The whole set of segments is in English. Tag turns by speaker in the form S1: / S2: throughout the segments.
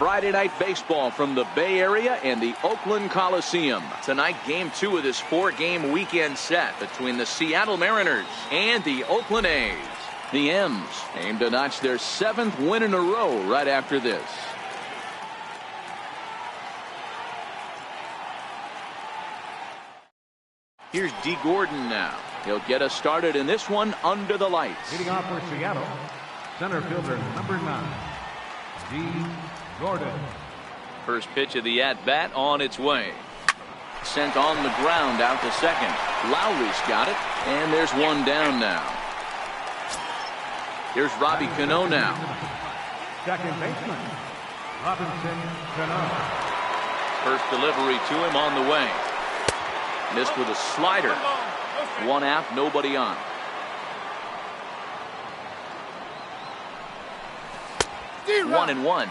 S1: Friday Night Baseball from the Bay Area and the Oakland Coliseum. Tonight, Game 2 of this 4-game weekend set between the Seattle Mariners and the Oakland A's. The M's aim to notch their 7th win in a row right after this. Here's D. Gordon now. He'll get us started in this one under the lights.
S2: Leading off for Seattle, center fielder number 9, D. Gordon.
S1: First pitch of the at-bat on its way. Sent on the ground out to second. Lowry's got it, and there's one down now. Here's Robbie Cano now.
S2: Second baseman, Robinson Cano.
S1: First delivery to him on the way. Missed with a slider. One out, nobody on. One and one.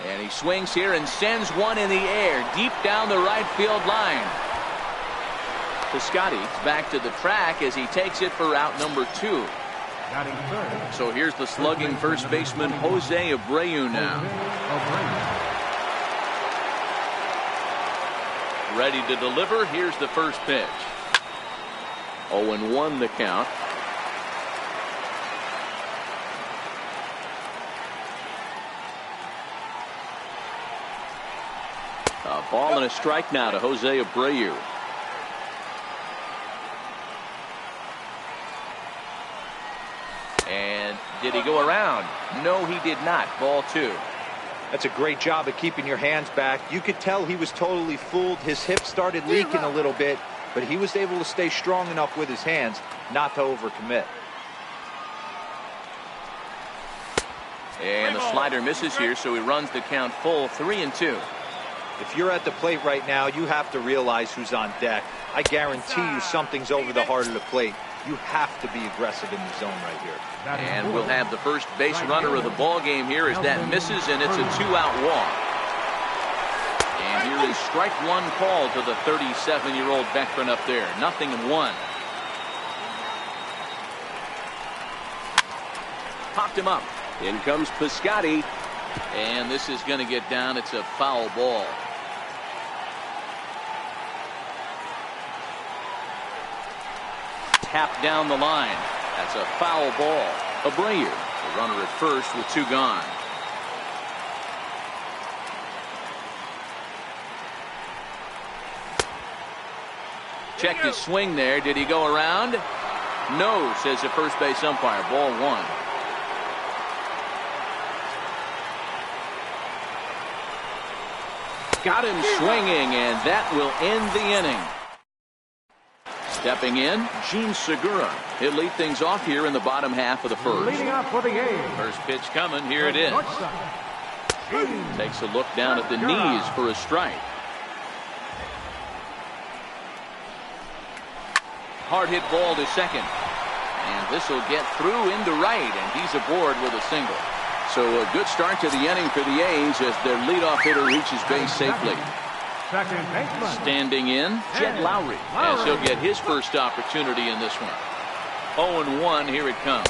S1: And he swings here and sends one in the air deep down the right field line. Piscotty's back to the track as he takes it for out number 2. So here's the slugging first baseman Jose Abreu now. Ready to deliver. Here's the first pitch. 0-1 the count. A ball and a strike now to Jose Abreu. And did he go around? No, he did not. Ball 2.
S3: That's a great job of keeping your hands back. You could tell he was totally fooled. His hip started leaking a little bit, but he was able to stay strong enough with his hands not to overcommit.
S1: And the slider misses here, so he runs the count full. 3-2.
S3: If you're at the plate right now, you have to realize who's on deck. I guarantee you something's over the heart of the plate. You have to be aggressive in the zone right here.
S1: And we'll have the first base runner of the ball game here as that misses, and it's a 2-out walk. And here is strike one call to the 37-year-old veteran up there. 0-1. Popped him up. In comes Piscotty. And this is going to get down. It's a foul ball. Tapped down the line. That's a foul ball. Abreu, the runner at first with 2 gone. Checked his swing there. Did he go around? No, says the first base umpire. Ball 1. Got him swinging, and that will end the inning. Stepping in, Gene Segura. He'll lead things off here in the bottom half of the first.
S2: Leading off for the A's.
S1: First pitch coming. Here it is. Takes a look down at the knees for a strike. Hard hit ball to second. And this will get through into right, and he's aboard with a single. So a good start to the inning for the A's as their leadoff hitter reaches base safely. Standing in, Jed Lowry, as he'll get his first opportunity in this one. 0-1, here it comes.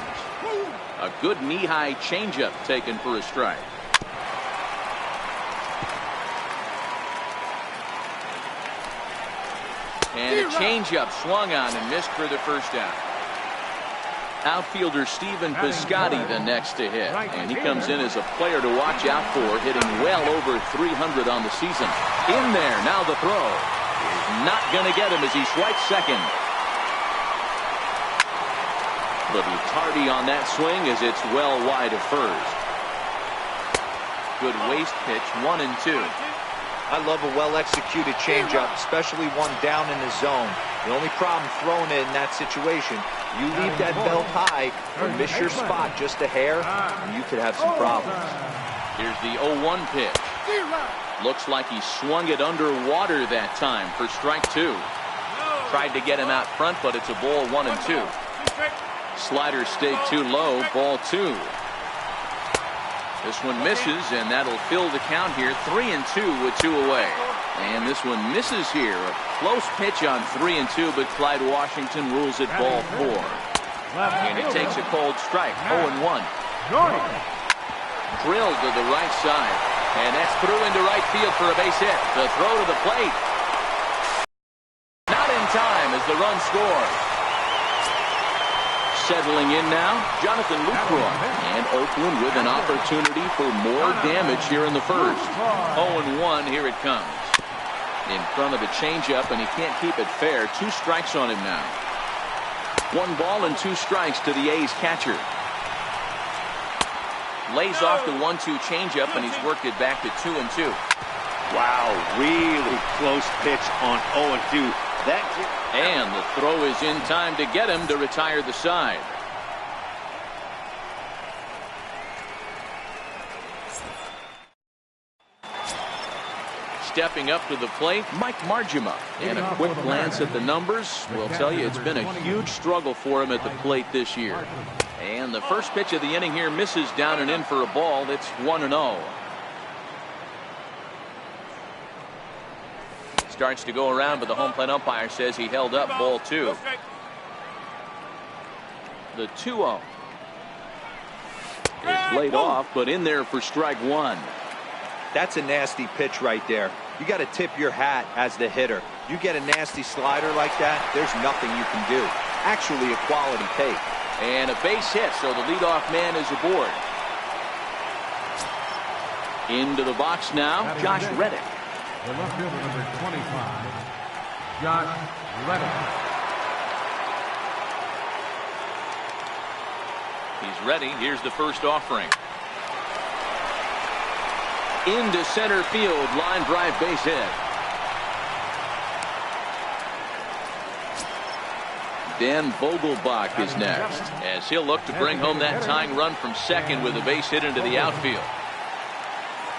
S1: A good knee-high changeup taken for a strike. And a changeup swung on and missed for the first out. Outfielder Stephen Piscotty the next to hit, and he comes in as a player to watch out for, hitting well over 300 on the season. In there, now the throw. He's not going to get him as he swipes second. Little tardy on that swing as it's well wide of first. Good waist pitch, 1-2.
S3: I love a well-executed changeup, especially one down in the zone. The only problem throwing it in that situation, you leave that belt high or miss your spot just a hair, and you could have some problems.
S1: Here's the 0-1 pitch. Looks like he swung it underwater that time for strike 2. Tried to get him out front, but it's a ball 1-2. Slider stayed too low, ball 2. This one misses, and that'll fill the count here. 3-2 with 2 away. And this one misses here. A close pitch on 3-2, but Clyde Washington rules it ball 4. And he takes a cold strike. 0-1. Drilled to the right side. And that's through into right field for a base hit. The throw to the plate. Not in time as the run scores. Settling in now, Jonathan Lucroy. And Oakland with an opportunity for more damage here in the first. 0-1, here it comes. In front of the changeup, and he can't keep it fair. 2 strikes on him now. 1 ball and 2 strikes to the A's catcher. Lays off the 1-2 changeup, and he's worked it back to 2-2.
S4: Wow, really close pitch on 0-2.
S1: And the throw is in time to get him to retire the side. Stepping up to the plate, Mike Margima. And a quick glance at the numbers will tell you it's been a huge struggle for him at the plate this year. And the first pitch of the inning here misses down and in for a ball. It's 1-0. Starts to go around, but the home plate umpire says he held up ball 2. The 2-0 is laid off, but in there for strike 1.
S3: That's a nasty pitch right there. You got to tip your hat as the hitter. You get a nasty slider like that, there's nothing you can do. Actually a quality take.
S1: And a base hit, so the leadoff man is aboard. Into the box now, Josh Reddick.
S2: The left fielder, number 25, Josh Reddick.
S1: He's ready. Here's the first offering. Into center field, line drive base hit. Dan Vogelbach is next, as he'll look to bring home that tying run from second with a base hit into the outfield.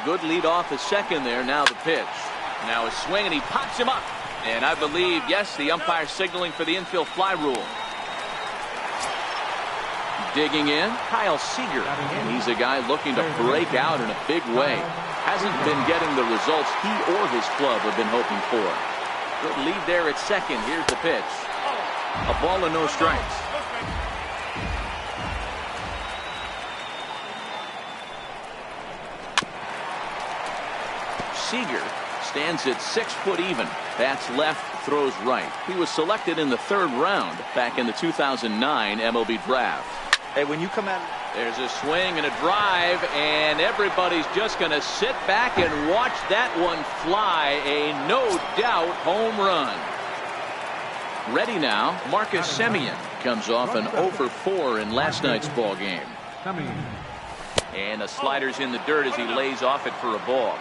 S1: Good lead off at second there. Now the pitch. Now a swing, and he pops him up. And I believe, yes, the umpire signaling for the infield fly rule. Digging in, Kyle Seager. And he's a guy looking to break out in a big way. Hasn't been getting the results he or his club have been hoping for. Good lead there at second. Here's the pitch. A ball and no strikes. Seager stands at 6 foot even. Bats left, throws right. He was selected in the 3rd round back in the 2009 MLB draft.
S3: Hey, when you come out,
S1: there's a swing and a drive, and everybody's just going to sit back and watch that one fly. A no doubt home run. Ready now, Marcus Semien comes off an 0 for 4 in last night's ball game. And the slider's in the dirt as he lays off it for a ball.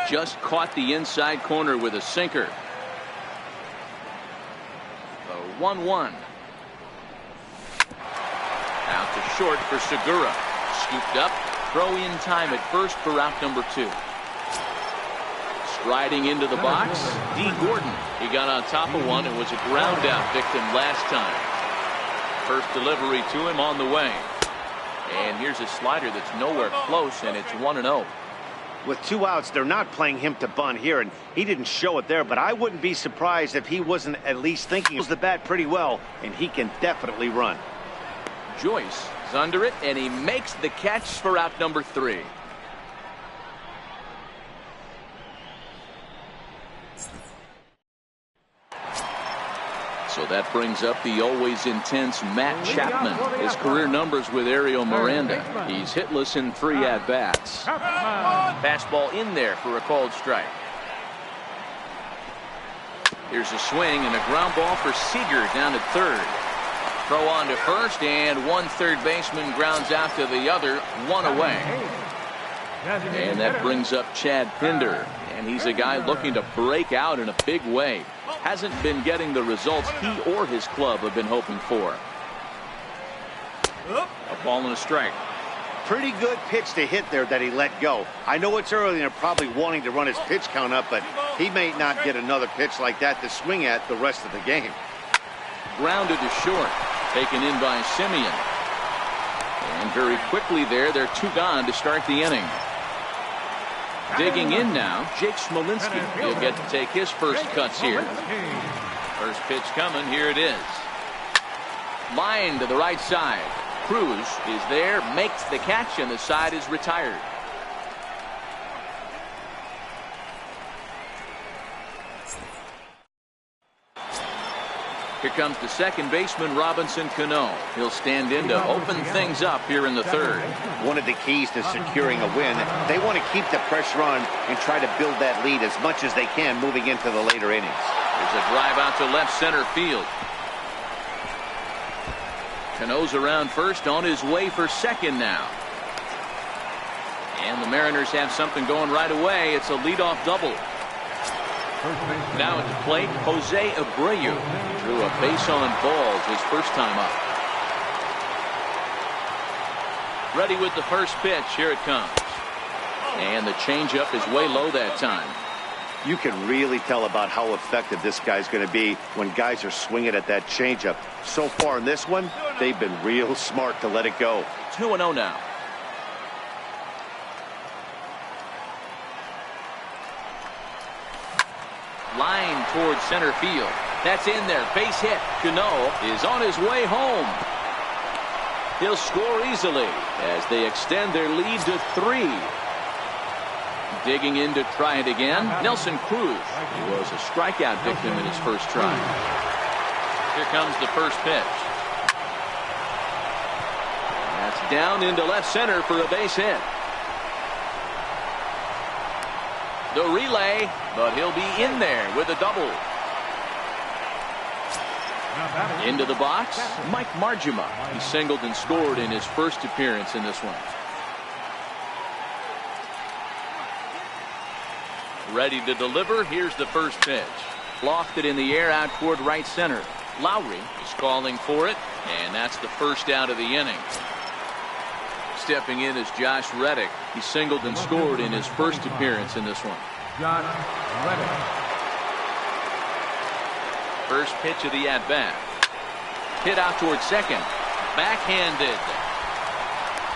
S1: Just caught the inside corner with a sinker. 1-1. Out to short for Segura. Scooped up. Throw in time at first for out number 2. Striding into the box, D. Gordon. He got on top of one and was a ground out victim last time. First delivery to him on the way. And here's a slider that's nowhere close, and it's 1-0.
S4: With 2 outs, they're not playing him to bunt here, and he didn't show it there, but I wouldn't be surprised if he wasn't at least thinking the bat pretty well, and he can definitely run.
S1: Joyce is under it, and he makes the catch for out number 3. So that brings up the always intense Matt Chapman. His career numbers with Ariel Miranda. He's hitless in 3 at-bats. Fastball in there for a called strike. Here's a swing and a ground ball for Seager down at 3rd. Throw on to first, and one third baseman grounds out to the other, 1 away. And that brings up Chad Pinder. And he's a guy looking to break out in a big way. Hasn't been getting the results he or his club have been hoping for. A ball and a strike.
S4: Pretty good pitch to hit there that he let go. I know it's early and they're probably wanting to run his pitch count up, but he may not get another pitch like that to swing at the rest of the game.
S1: Grounded to short. Taken in by Simeon. And very quickly there, they're 2 gone to start the inning. Digging in now, Jake Smolinski. He'll get to take his first cuts here. First pitch coming. Here it is. Line to the right side. Cruz is there, makes the catch, and the side is retired. Here comes the second baseman, Robinson Cano. He'll stand in to open things up here in the third.
S4: One of the keys to securing a win, they want to keep the pressure on and try to build that lead as much as they can moving into the later innings.
S1: There's a drive out to left center field. Cano's around first, on his way for second now. And the Mariners have something going right away. It's a leadoff double. Now at the plate, Jose Abreu drew a base on balls his first time up. Ready with the first pitch. Here it comes. And the changeup is way low that time.
S4: You can really tell about how effective this guy's going to be when guys are swinging at that changeup. So far in this one, they've been real smart to let it go.
S1: 2-0 now. Line towards center field. That's in there. Base hit. Cano is on his way home. He'll score easily as they extend their lead to 3. Digging in to try it again. Nelson Cruz. He was a strikeout victim in his first try. Here comes the first pitch. That's down into left center for a base hit. The relay, but he'll be in there with a double. Into the box, Mike Margima. He singled and scored in his first appearance in this one. Ready to deliver. Here's the first pitch. Lofted in the air out toward right center. Lowry is calling for it, and that's the first out of the inning. Stepping in is Josh Reddick. He singled and scored in his first appearance in this one.
S2: Josh Reddick.
S1: First pitch of the at-bat. Hit out towards second. Backhanded.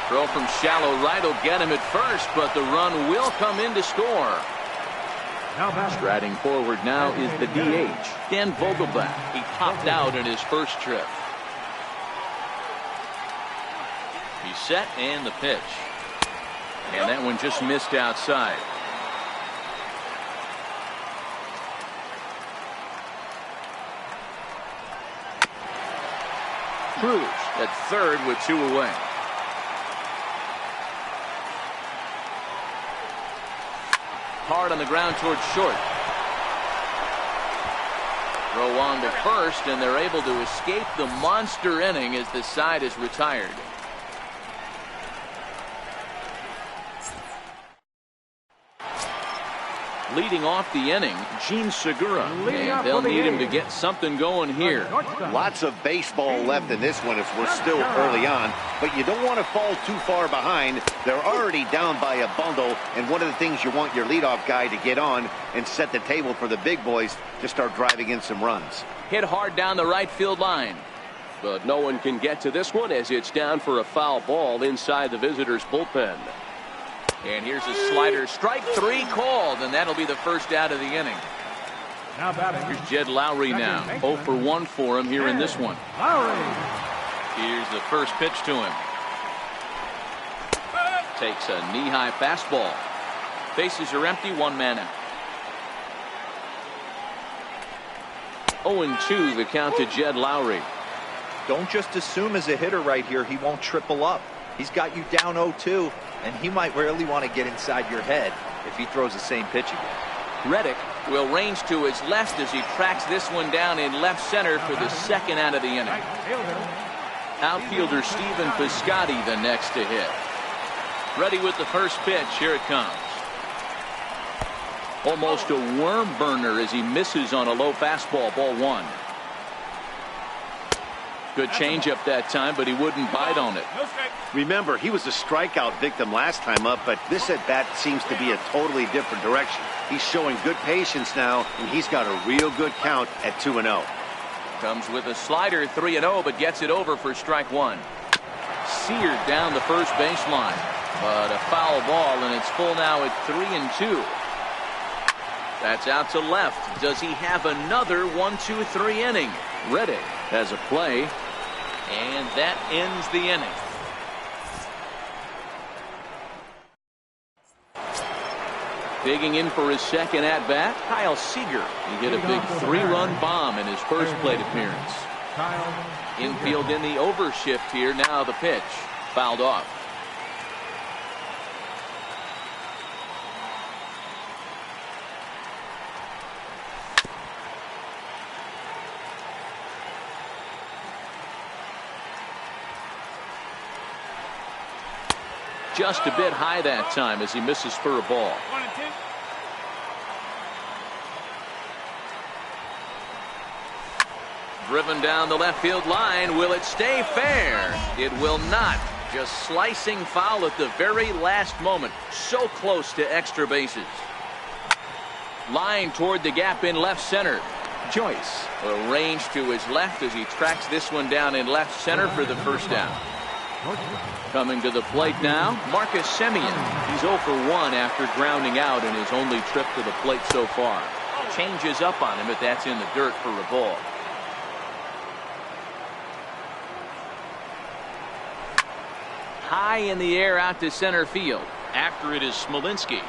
S1: Throw from shallow right will get him at first, but the run will come in to score. Striding forward now is the DH, Dan Vogelbach. He popped out in his first trip. He's set and the pitch. And that one just missed outside. Cruz at third with 2 away. Hard on the ground towards short. Throw on to first, and they're able to escape the monster inning as the side is retired. Leading off the inning, Gene Segura, and they'll need him to get something going here.
S4: Lots of baseball left in this one as we're still early on, but you don't want to fall too far behind. They're already down by a bundle, and one of the things you want your leadoff guy to get on and set the table for the big boys to start driving in some runs.
S1: Hit hard down the right field line, but no one can get to this one as it's down for a foul ball inside the visitors' bullpen. And here's a slider. Strike 3 called, and that'll be the first out of the inning.
S2: Now batting.
S1: Here's Jed Lowry now. 0 for 1 for him here in this one.
S2: Lowry.
S1: Here's the first pitch to him. Takes a knee-high fastball. Bases are empty, 1 man out. 0-2 the count to Jed Lowry.
S3: Don't just assume as a hitter right here he won't triple up. He's got you down 0-2, and he might really want to get inside your head if he throws the same pitch again.
S1: Reddick will range to his left as he tracks this one down in left center for the second out of the inning. Outfielder Stephen Piscotty the next to hit. Ready with the first pitch. Here it comes. Almost a worm burner as he misses on a low fastball. Ball 1. Good changeup that time, but he wouldn't bite on it.
S4: Remember, he was a strikeout victim last time up, but this at bat seems to be a totally different direction. He's showing good patience now, and he's got a real good count at 2-0.
S1: Comes with a slider, 3-0, but gets it over for strike one. Seared down the first baseline, but a foul ball, and it's full now at 3-2. That's out to left. Does he have another 1-2-3 inning? Reddick has a play, and that ends the inning. Digging in for his second at-bat, Kyle Seager. He hit a big 3-run bomb in his first plate appearance. Infield in the overshift here. Now the pitch. Fouled off. Just a bit high that time as he misses for a ball. Driven down the left field line. Will it stay fair? It will not. Just slicing foul at the very last moment. So close to extra bases. Line toward the gap in left center. Joyce arranged to his left as he tracks this one down in left center for the first down. Coming to the plate now, Marcus Semien. He's 0 for 1 after grounding out in his only trip to the plate so far. Changes up on him, but that's in the dirt for a ball. High in the air out to center field. After it is Smolinski.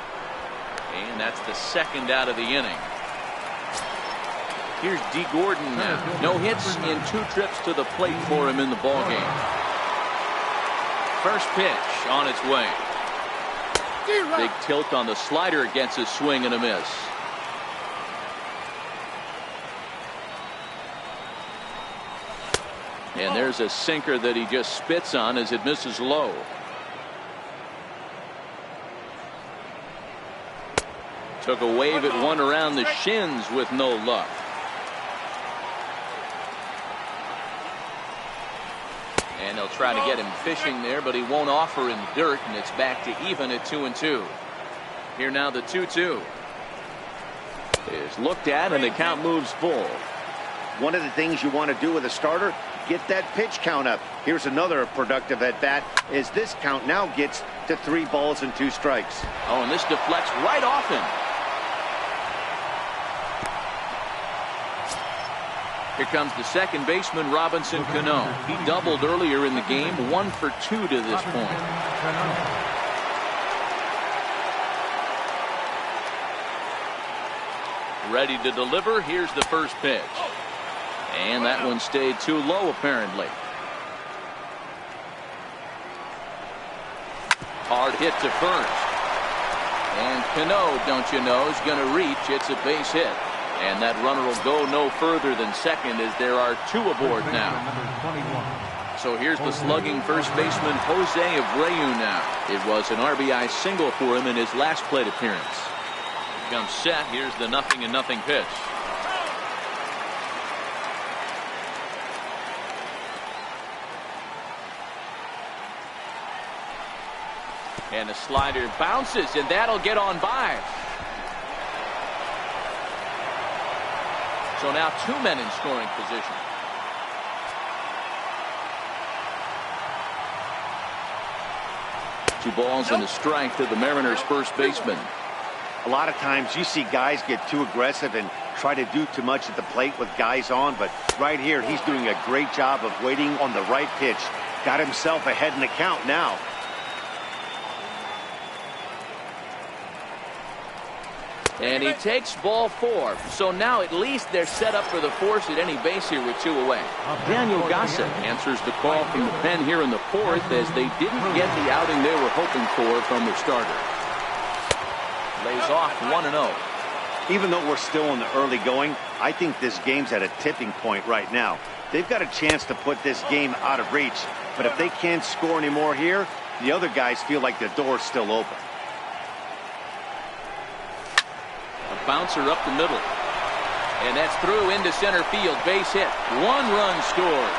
S1: And that's the second out of the inning. Here's D. Gordon now. No hits in 2 trips to the plate for him in the ballgame. First pitch on its way. Big tilt on the slider against a swing and a miss. And there's a sinker that he just spits on as it misses low. Took a wave at one around the shins with no luck. And they'll try to get him fishing there, but he won't offer in dirt, and it's back to even at 2-2. Here now the 2-2 is looked at, and the count moves full.
S4: One of the things you want to do with a starter, get that pitch count up. Here's another productive at bat as this count now gets to 3 balls and 2 strikes.
S1: Oh, and this deflects right off him. Here comes the second baseman, Robinson Cano. He doubled earlier in the game, 1 for 2 to this point. Ready to deliver. Here's the first pitch. And that one stayed too low, apparently. Hard hit to first. And Cano, don't you know, is going to reach. It's a base hit. And that runner will go no further than second as there are 2 aboard now. So here's the slugging first baseman, Jose Abreu now. It was an RBI single for him in his last plate appearance. Comes set. Here's the 0-0 pitch. And the slider bounces, and that'll get on by. So now 2 men in scoring position. Two balls and a strike to the Mariners' first baseman.
S4: A lot of times you see guys get too aggressive and try to do too much at the plate with guys on, but right here he's doing a great job of waiting on the right pitch. Got himself ahead in the count now.
S1: And he takes ball 4. So now at least they're set up for the force at any base here with 2 away. Daniel Gossett answers the call from the pen here in the 4th as they didn't get the outing they were hoping for from the starter. Lays off 1-0.
S4: Even though we're still in the early going, I think this game's at a tipping point right now. They've got a chance to put this game out of reach, but if they can't score any more here, the other guys feel like the door's still open.
S1: Bouncer up the middle, and that's through into center field. Base hit. 1 run scores,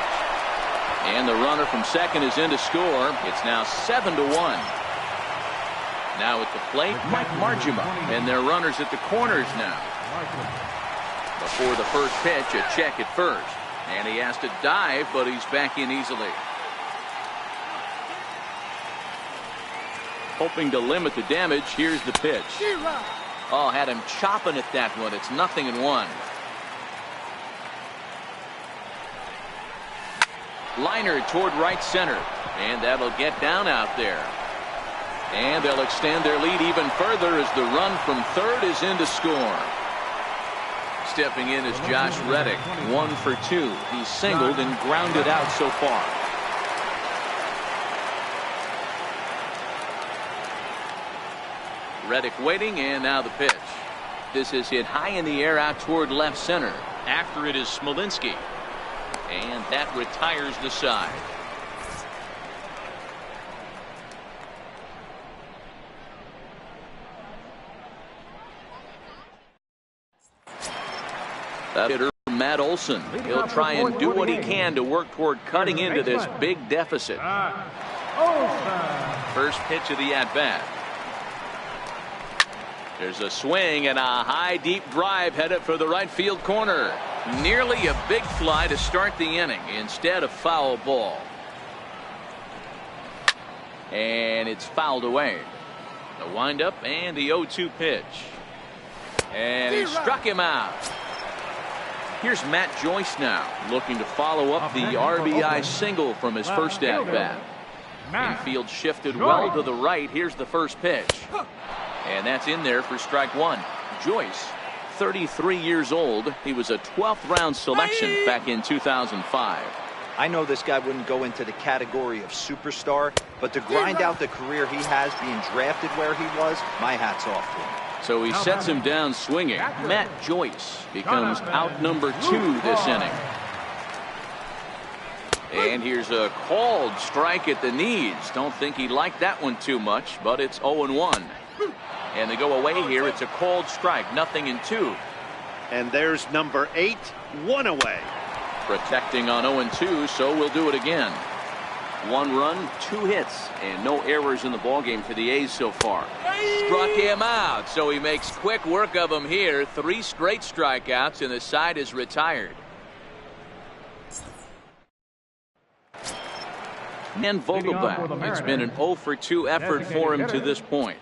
S1: and the runner from second is in to score. It's now 7-1. Now at the plate, Mike Margima, and their runners at the corners now. Before the first pitch, a check at first, And he has to dive, but he's back in easily. Hoping to limit the damage. Here's the pitch. Oh, had him chopping at that one. It's 0-1. Liner toward right center. And that'll get down out there. And they'll extend their lead even further as the run from third is in to score. Stepping in is Josh Reddick. 1 for 2. He's singled and grounded out so far. Reddick waiting, and now the pitch. This is hit high in the air out toward left center. After it is Smolinski. And that retires the side. That hitter, Matt Olson. He'll try and do what he can to work toward cutting into this big deficit. First pitch of the at-bat. There's a swing and a high deep drive headed for the right field corner. Nearly a big fly to start the inning. Instead, a foul ball. And it's fouled away. The windup and the 0-2 pitch. And he struck him out. Here's Matt Joyce now, looking to follow up the RBI single from his first at-bat. Infield shifted well to the right. Here's the first pitch. And that's in there for strike one. Joyce, 33 years old. He was a 12th round selection back in 2005.
S3: I know this guy wouldn't go into the category of superstar, but to grind out the career he has being drafted where he was, my hat's off to him.
S1: So he sets him down swinging. Matt Joyce becomes out number 2 this inning. And here's a called strike at the knees. Don't think he liked that one too much, but it's 0-1. And they go away here. It's a called strike, 0-2.
S4: And there's number 8, 1 away.
S1: Protecting on 0-2, so we'll do it again. 1 run, 2 hits, and no errors in the ballgame for the A's so far. Struck him out, so he makes quick work of him here. 3 straight strikeouts, and the side is retired. And Vogelbach. It's been an 0 for 2 effort for him to this point.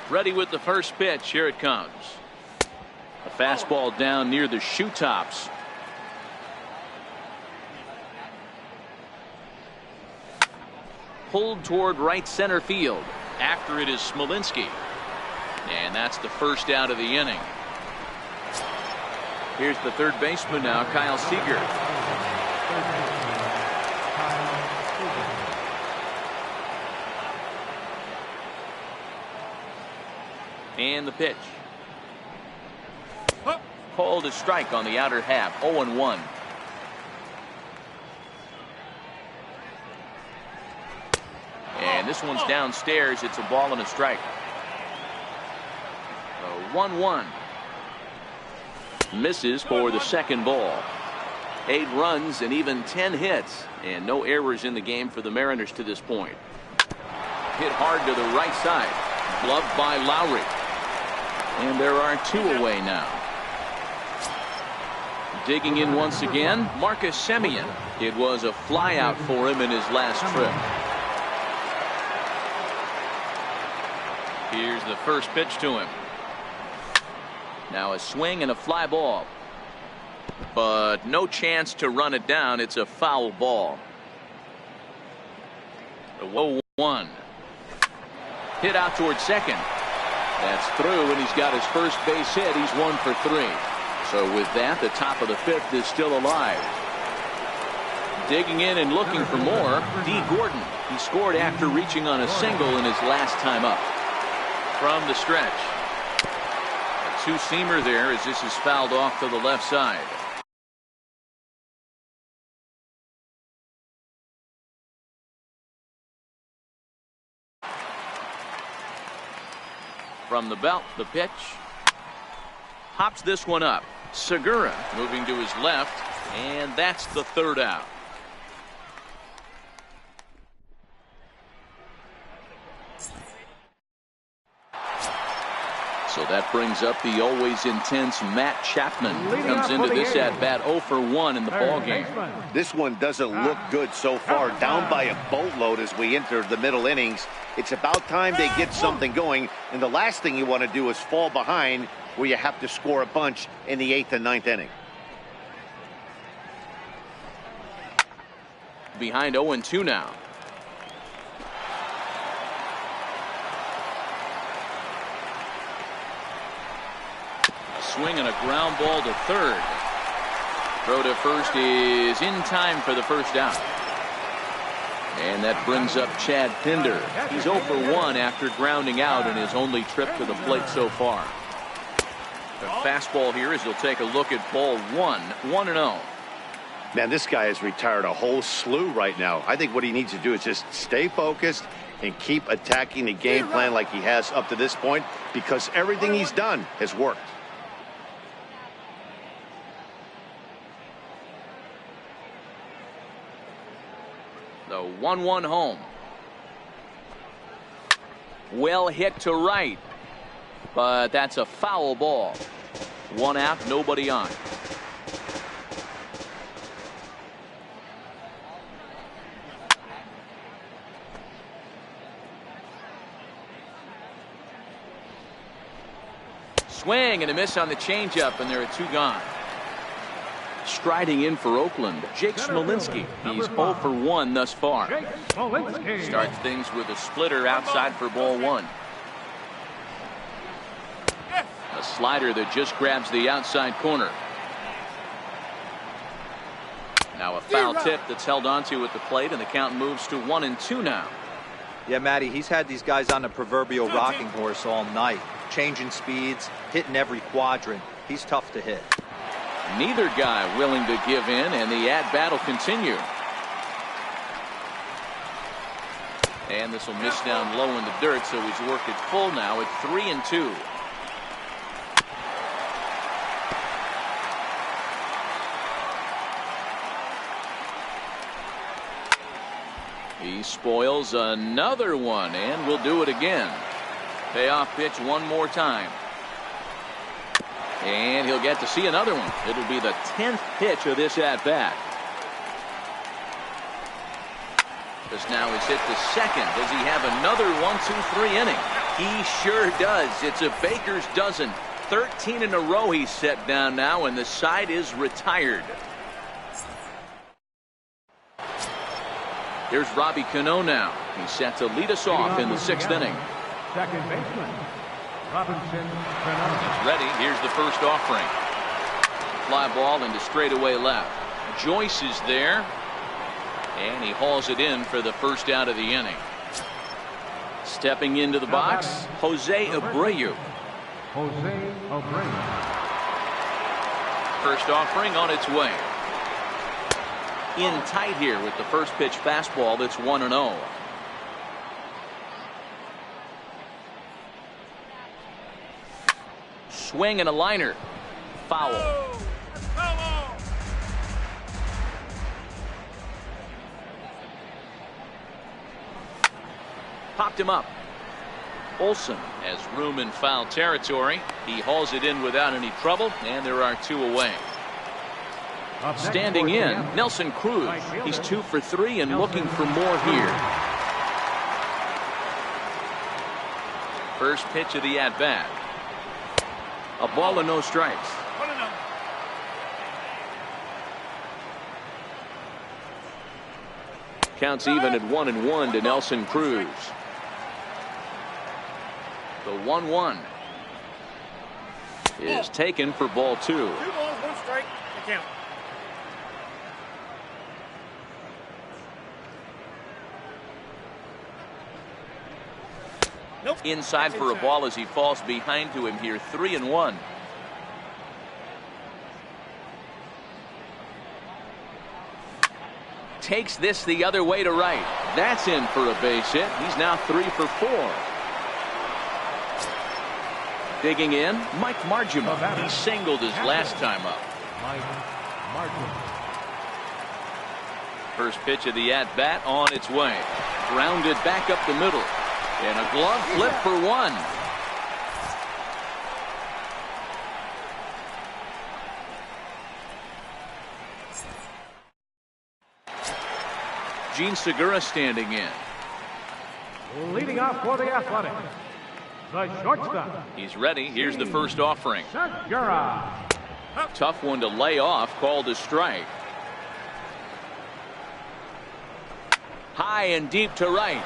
S1: Ready with the first pitch. Here it comes. A fastball down near the shoe tops. Pulled toward right center field. After it is Smolinski. And that's the first out of the inning. Here's the third baseman now, Kyle Seager. And the pitch. Called a strike on the outer half. 0-1. And this one's downstairs. It's a ball and a strike. 1-1. Misses for the second ball. 8 runs and even 10 hits. And no errors in the game for the Mariners to this point. Hit hard to the right side. Gloved by Lowry. And there are 2 away now. Digging in once again, Marcus Semien. It was a flyout for him in his last trip. Here's the first pitch to him. Now a swing and a fly ball. But no chance to run it down. It's a foul ball. The 0-1. Hit out towards second. That's through, and he's got his first base hit. He's 1 for 3. So with that, the top of the 5th is still alive. Digging in and looking for more, D. Gordon. He scored after reaching on a single in his last time up. From the stretch. A 2-seamer there as this is fouled off to the left side. From the belt, the pitch. Hops this one up. Segura moving to his left, and that's the third out. So that brings up the always intense Matt Chapman. Comes into this at bat 0 for 1 in the ball game.
S4: This one doesn't look good so far. Down by a boatload as we enter the middle innings. It's about time they get something going. And the last thing you want to do is fall behind where you have to score a bunch in the 8th and 9th inning.
S1: Behind 0-2 now. Swing and a ground ball to third. Throw to first is in time for the first out. And that brings up Chad Pinder. He's 0 for 1 after grounding out in his only trip to the plate so far. The fastball here as he'll take a look at ball 1, 1-0.
S4: Man, this guy has retired a whole slew right now. I think what he needs to do is just stay focused and keep attacking the game plan like he has up to this point, because everything he's done has worked.
S1: The 1-1 home. Well hit to right, but that's a foul ball. 1 out, nobody on. Swing and a miss on the changeup, and there are 2 gone. Striding in for Oakland, Jake Smolinski. He's 0 for 1 thus far. Starts things with a splitter outside for ball 1. A slider that just grabs the outside corner. Now a foul tip that's held onto at the plate, and the count moves to 1-2 now.
S3: Yeah, Matty, he's had these guys on the proverbial rocking horse all night. Changing speeds, hitting every quadrant. He's tough to hit.
S1: Neither guy willing to give in, and the at-bat will continue. And this will miss down low in the dirt, so he's worked it full now at 3-2. He spoils another one, and will do it again. Payoff pitch one more time. And he'll get to see another one. It'll be the 10th pitch of this at-bat. This now is hit to second. Does he have another 1-2-3 inning? He sure does. It's a baker's dozen. 13 in a row he's set down now, and the side is retired. Here's Robbie Cano now. He's set to lead us off in the 6th inning.
S2: Second baseman, Robinson Cano.
S1: He's ready. Here's the first offering. Fly ball into straightaway left. Joyce is there, and he hauls it in for the first out of the inning. Stepping into the box, Jose Abreu.
S2: Jose Abreu.
S1: First offering on its way. In tight here with the first pitch fastball that's 1-0. Swing and a liner. Foul. Popped him up. Olsen has room in foul territory. He hauls it in without any trouble, and there are 2 away. Standing in, Nelson Cruz. He's 2 for 3 and looking for more here. First pitch of the at-bat. A ball and no strikes. Counts even at 1-1 to Nelson Cruz. The 1-1 is taken for ball 2.
S5: 2 balls, 1 strike. The count. Nope.
S1: Inside for a ball as he falls behind to him here. 3-1. Takes this the other way to right. That's in for a base hit. He's now 3 for 4. Digging in, Mike Margima. He singled his last time up.
S2: Mike Margima.
S1: First pitch of the at-bat on its way. Grounded back up the middle. And a glove flip for 1. Gene Segura standing in.
S2: Leading off for the Athletics, the shortstop.
S1: He's ready. Here's the first offering.
S2: Segura.
S1: Tough one to lay off, called a strike. High and deep to right.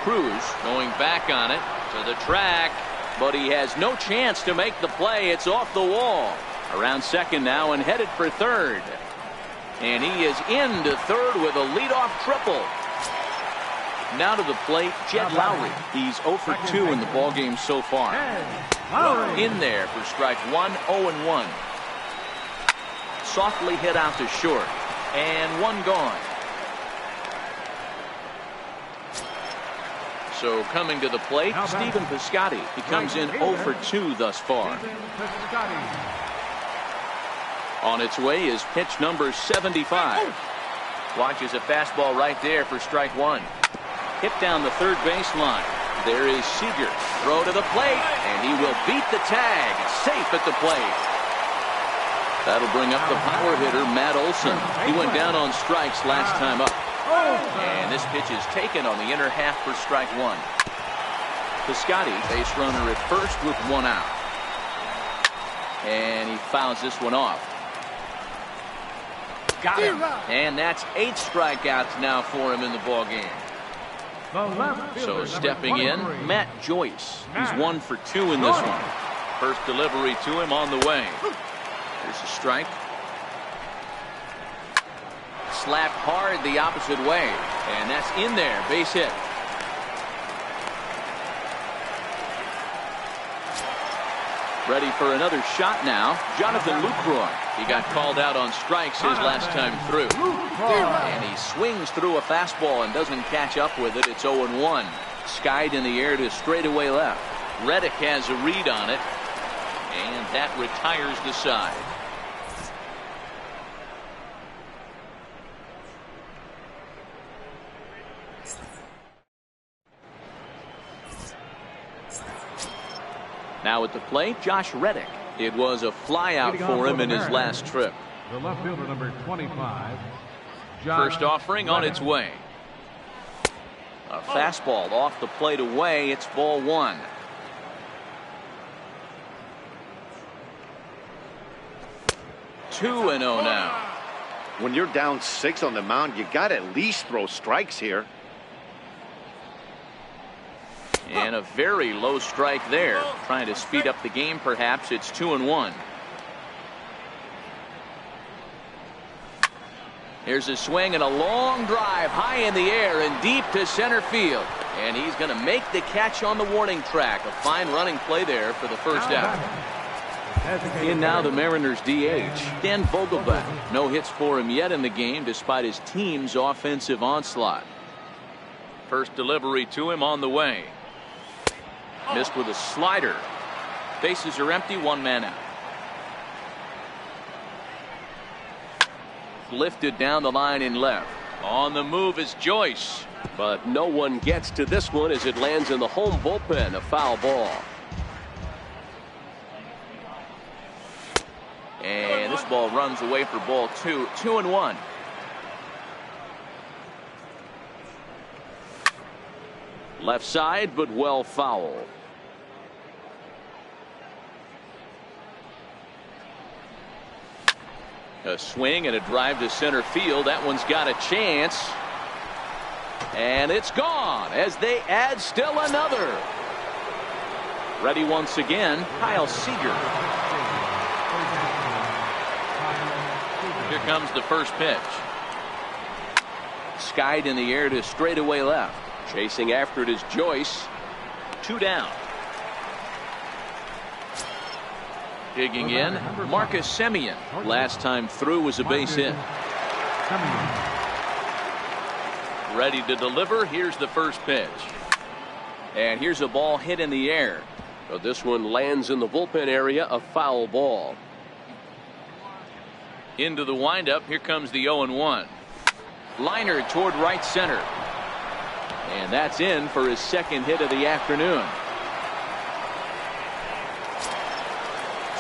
S1: Cruz going back on it to the track, but he has no chance to make the play. It's off the wall. Around second now and headed for third. And he is into third with a leadoff triple. Now to the plate, Jed Lowry. He's 0 for 2 in the ballgame so far. In there for strike one, 0-1. Softly hit out to short. And one gone. So coming to the plate, Stephen Piscotty. He comes in 0 for 2 thus far. On its way is pitch number 75. Watches a fastball right there for strike one. Hit down the third baseline. There is Seager. Throw to the plate, and he will beat the tag. Safe at the plate. That'll bring up the power hitter, Matt Olson. He went down on strikes last time up. And this pitch is taken on the inner half for strike one. Piscotty, base runner at first with one out. And he fouls this one off. Got him. And that's 8 strikeouts now for him in the ballgame. So stepping in, Matt Joyce. He's 1 for 2 in this one. First delivery to him on the way. There's a strike. Slapped hard the opposite way. And that's in there. Base hit. Ready for another shot now. Jonathan Lucroy. He got called out on strikes his last time through. And he swings through a fastball and doesn't catch up with it. It's 0-1. Skied in the air to straightaway left. Reddick has a read on it. And that retires the side. Now at the plate, Josh Reddick. It was a flyout for him in his last trip.
S2: The left fielder, number 25.
S1: First offering on its way. A fastball off the plate away. It's ball one. Two and 0 now.
S4: When you're down 6 on the mound, you got to at least throw strikes here.
S1: And a very low strike there. Trying to speed up the game, perhaps. It's 2-1. Here's a swing and a long drive high in the air and deep to center field. And he's going to make the catch on the warning track. A fine running play there for the first out. In now the Mariners DH, Dan Vogelbach. No hits for him yet in the game despite his team's offensive onslaught. First delivery to him on the way. Missed with a slider. Bases are empty, 1 man out. Lifted down the line in left. On the move is Joyce. But no one gets to this one as it lands in the home bullpen. A foul ball. And this ball runs away for ball 2. 2-1. Left side, but well foul. A swing and a drive to center field. That one's got a chance. And it's gone as they add still another. Ready once again, Kyle Seager. Here comes the first pitch. Skied in the air to straightaway left. Chasing after it is Joyce. 2 down. Digging in, Marcus Semien. Last time through was a base hit. Ready to deliver. Here's the first pitch. And here's a ball hit in the air. But this one lands in the bullpen area. A foul ball. Into the windup. Here comes the 0-1. Liner toward right center. And that's in for his second hit of the afternoon.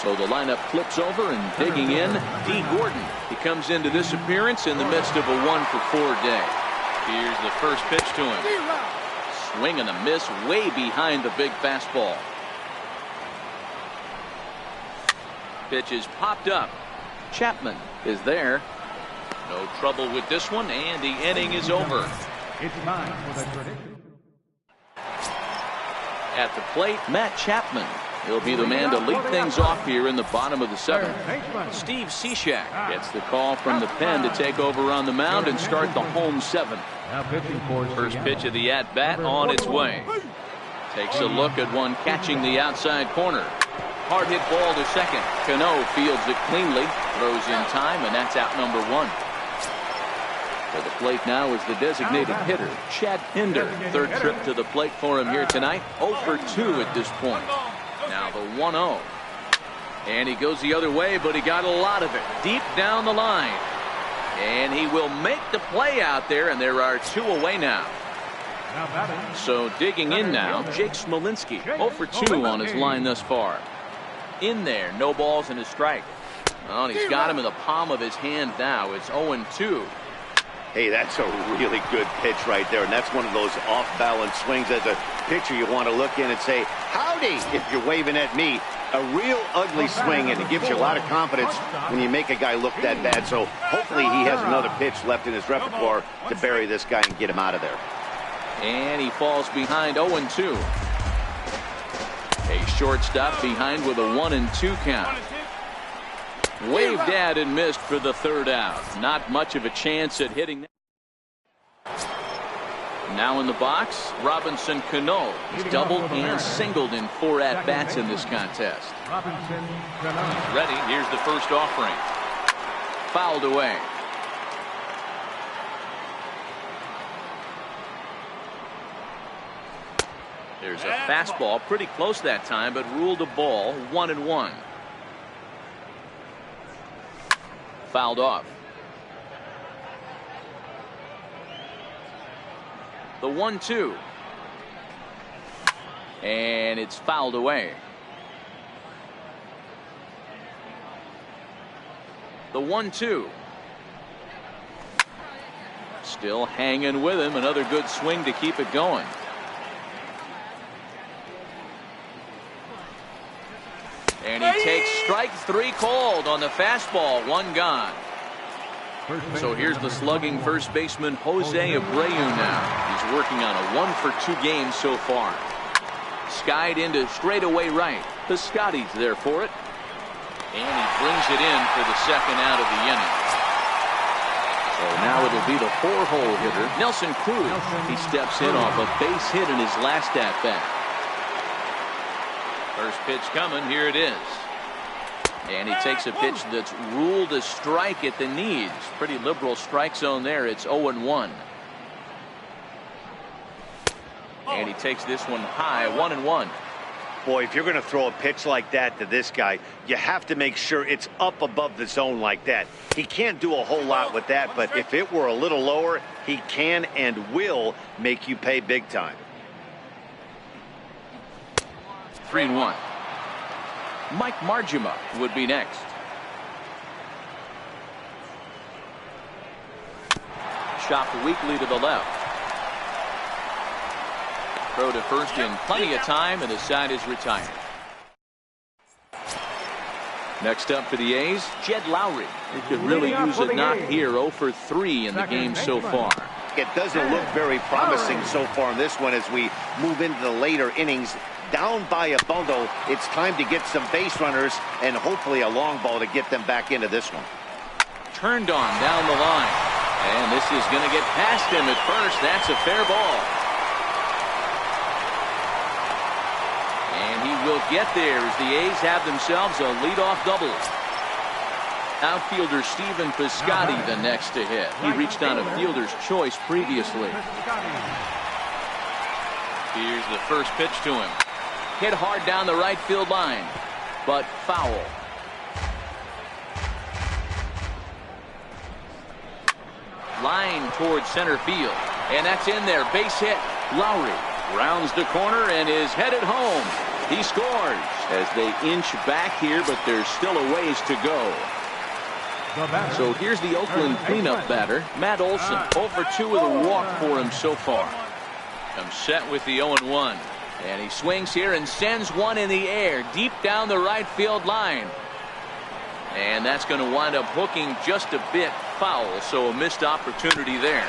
S1: So the lineup flips over and digging in, D. Gordon. He comes into this appearance in the midst of a 1-for-4 day. Here's the first pitch to him. Swing and a miss way behind the big fastball. Pitch is popped up. Chapman is there. No trouble with this one, and the inning is over.
S2: It's time for the prediction.
S1: At the plate, Matt Chapman. He'll be the man to lead things off here in the bottom of the seventh. Steve Cishek gets the call from the pen to take over on the mound and start the home seventh. First pitch of the at-bat on its way. Takes a look at one catching the outside corner. Hard hit ball to second. Cano fields it cleanly, throws in time, and that's out number one. To the plate now is the designated hitter, Chad Pinder. Third trip to the plate for him here tonight. 0 for 2 at this point. Now the 1-0. And he goes the other way, but he got a lot of it deep down the line. And he will make the play out there, and there are 2 away now. So digging in now, Jake Smolinski. 0 for 2 on his line thus far. In there, no balls and a strike. Well, and he's got him in the palm of his hand now. It's 0-2.
S4: Hey, that's a really good pitch right there, and that's one of those off-balance swings. As a pitcher, you want to look in and say, howdy, if you're waving at me. A real ugly swing, and it gives you a lot of confidence when you make a guy look that bad. So hopefully he has another pitch left in his repertoire to bury this guy and get him out of there.
S1: And he falls behind 0-2. A shortstop behind with a 1-2 count. Waved at and missed for the third out. Not much of a chance at hitting that. Now in the box, Robinson Cano. He's doubled and singled in 4 at-bats in this contest. He's ready. Here's the first offering. Fouled away. There's a fastball pretty close that time, but ruled a ball. 1-1. Fouled off. The 1-2. And it's fouled away. The 1-2. Still hanging with him. Another good swing to keep it going. And he takes strike 3 called on the fastball. 1 gone. So here's the slugging first baseman Jose Abreu now. He's working on a 1 for 2 game so far. Skied into straightaway right. Piscotty's there for it. And he brings it in for the second out of the inning. So now it'll be the 4-hole hitter, Nelson Cruz. He steps in off a base hit in his last at-bat. First pitch coming. Here it is. And he takes a pitch that's ruled a strike at the knees. Pretty liberal strike zone there. It's 0-1. And he takes this one high. 1-1.
S4: Boy, if you're going to throw a pitch like that to this guy, you have to make sure it's up above the zone like that. He can't do a whole lot with that, but if it were a little lower, he can and will make you pay big time.
S1: 3-1. Mike Margima would be next. Chopped weakly to the left. Throw to first in plenty of time, and the side is retired. Next up for the A's, Jed Lowry. He could really use a knock here. 0 for 3 in the game so far.
S4: It doesn't look very promising so far in this one as we move into the later innings. Down by a bundle, it's time to get some base runners and hopefully a long ball to get them back into this one.
S1: Turned on down the line. And this is going to get past him at first. That's a fair ball. And he will get there as the A's have themselves a leadoff double. Outfielder Stephen Piscotty the next to hit. He reached on a fielder's choice previously. Here's the first pitch to him. Hit hard down the right field line, but foul. Line towards center field, and that's in there. Base hit. Lowry rounds the corner and is headed home. He scores as they inch back here, but there's still a ways to go. So here's the Oakland cleanup batter, Matt Olson. 0 for 2 with a walk for him so far. I'm set with the 0-1. And he swings here and sends one in the air deep down the right field line. And that's going to wind up hooking just a bit foul, so a missed opportunity there.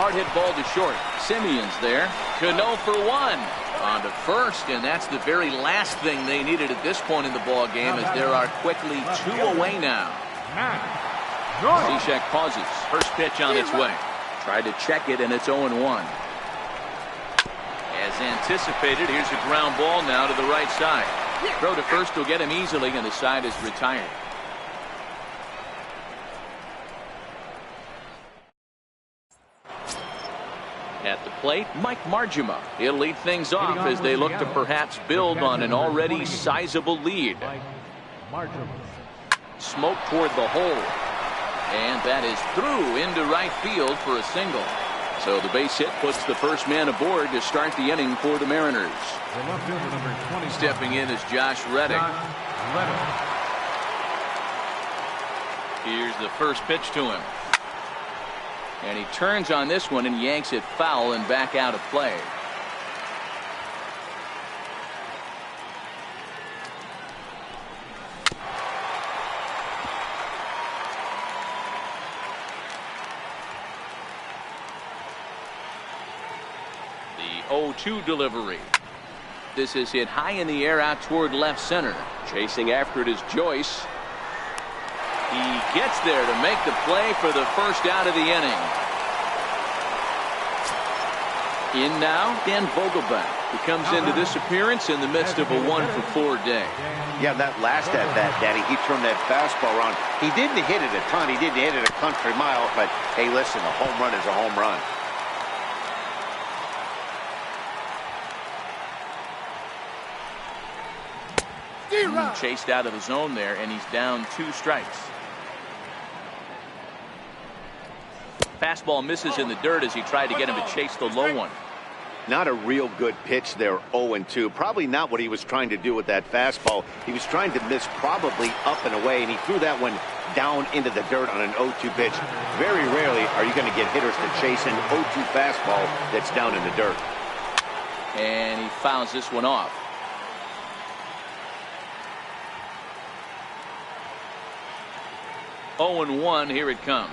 S1: Hard hit ball to short. Simeon's there. Cano for 1. On to first, and that's the very last thing they needed at this point in the ball game, as there are quickly 2 away now. Cishek pauses. First pitch on its way. Tried to check it, and it's 0-1. As anticipated, here's a ground ball now to the right side. Throw to first will get him easily, and the side is retired. At the plate, Mike Margima. He'll lead things off as they look to perhaps build on an already sizable lead. Smoke toward the hole. And that is through into right field for a single. So the base hit puts the first man aboard to start the inning for the Mariners. Stepping in is Josh Reddick. Here's the first pitch to him. And he turns on this one and yanks it foul and back out of play. The 0-2 delivery. This is hit high in the air out toward left center. Chasing after it is Joyce. He gets there to make the play for the first out of the inning. In now, Dan Vogelbach. He comes into this appearance in the midst of a 1-for-4 day.
S4: Yeah, that last at bat, Daddy, he turned that fastball around. He didn't hit it a ton. He didn't hit it a country mile. But, hey, listen, a home run is a home run.
S1: Chased out of the zone there, and he's down 2 strikes. Fastball misses in the dirt as he tried to get him to chase the low one.
S4: Not a real good pitch there, 0-2. Probably not what he was trying to do with that fastball. He was trying to miss probably up and away, and he threw that one down into the dirt on an 0-2 pitch. Very rarely are you going to get hitters to chase an 0-2 fastball that's down in the dirt.
S1: And he fouls this one off. Oh and 1, here it comes.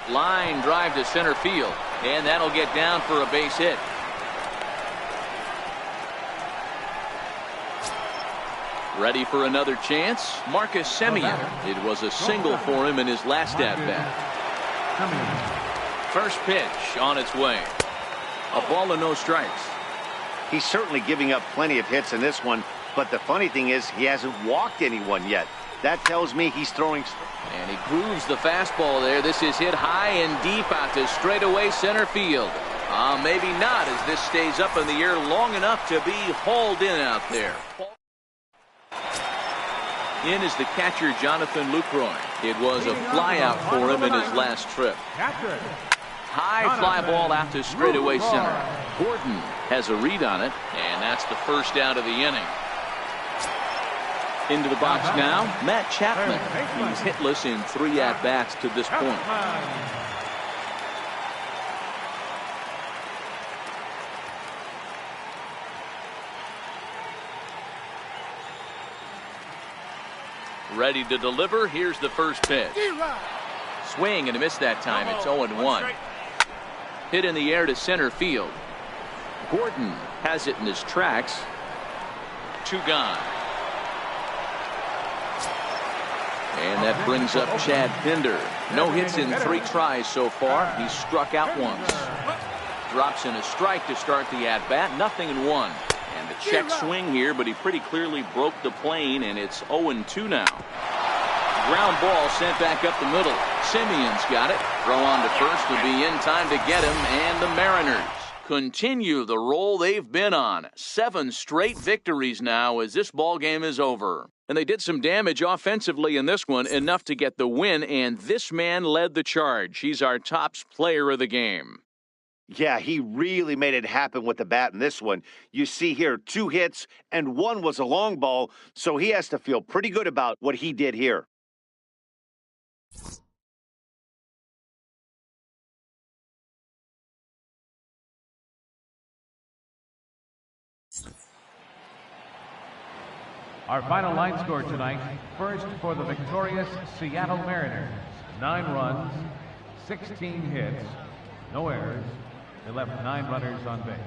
S1: Line drive to center field, and that'll get down for a base hit. Ready for another chance? Marcus Semien. It was a single for him in his last at-bat. First pitch on its way. A ball and no strikes.
S4: He's certainly giving up plenty of hits in this one, but the funny thing is he hasn't walked anyone yet. That tells me he's throwing.
S1: And he grooves the fastball there. This is hit high and deep out to straightaway center field. Maybe not, as this stays up in the air long enough to be hauled in out there. In is the catcher, Jonathan Lucroy. It was a flyout for him in his last trip. High fly ball out to straightaway center. Gordon has a read on it, and that's the first out of the inning. Into the box now, Matt Chapman. He's hitless in 3 at-bats to this point. Ready to deliver. Here's the first pitch. Swing and a miss that time. It's 0-1. Hit in the air to center field. Gordon has it in his tracks. 2 gone. And that brings up Chad Pinder. No hits in 3 tries so far. He's struck out once. Drops in a strike to start the at-bat. Nothing in 1. And the check swing here, but he pretty clearly broke the plane, and it's 0-2 now. Ground ball sent back up the middle. Simeon's got it. Throw on to first will be in time to get him, and the Mariners continue the roll they've been on. 7 straight victories now as this ball game is over. And they did some damage offensively in this one, enough to get the win, and this man led the charge. He's our top player of the game.
S4: Yeah, he really made it happen with the bat in this one. You see here 2 hits, and 1 was a long ball, so he has to feel pretty good about what he did here.
S2: Our final line score tonight, first for the victorious Seattle Mariners. 9 runs, 16 hits, no errors. They left 9 runners on base.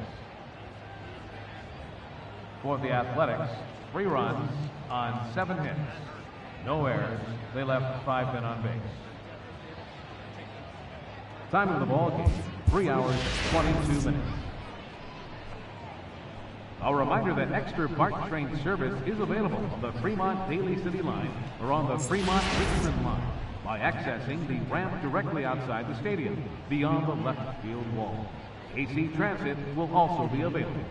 S2: For the Athletics, 3 runs on 7 hits, no errors. They left 5 men on base. Time of the ball game, 3 hours, 22 minutes. A reminder that extra parts train service is available on the Fremont Daly City line or on the Fremont Richmond line by accessing the ramp directly outside the stadium beyond the left field wall. AC Transit will also be available.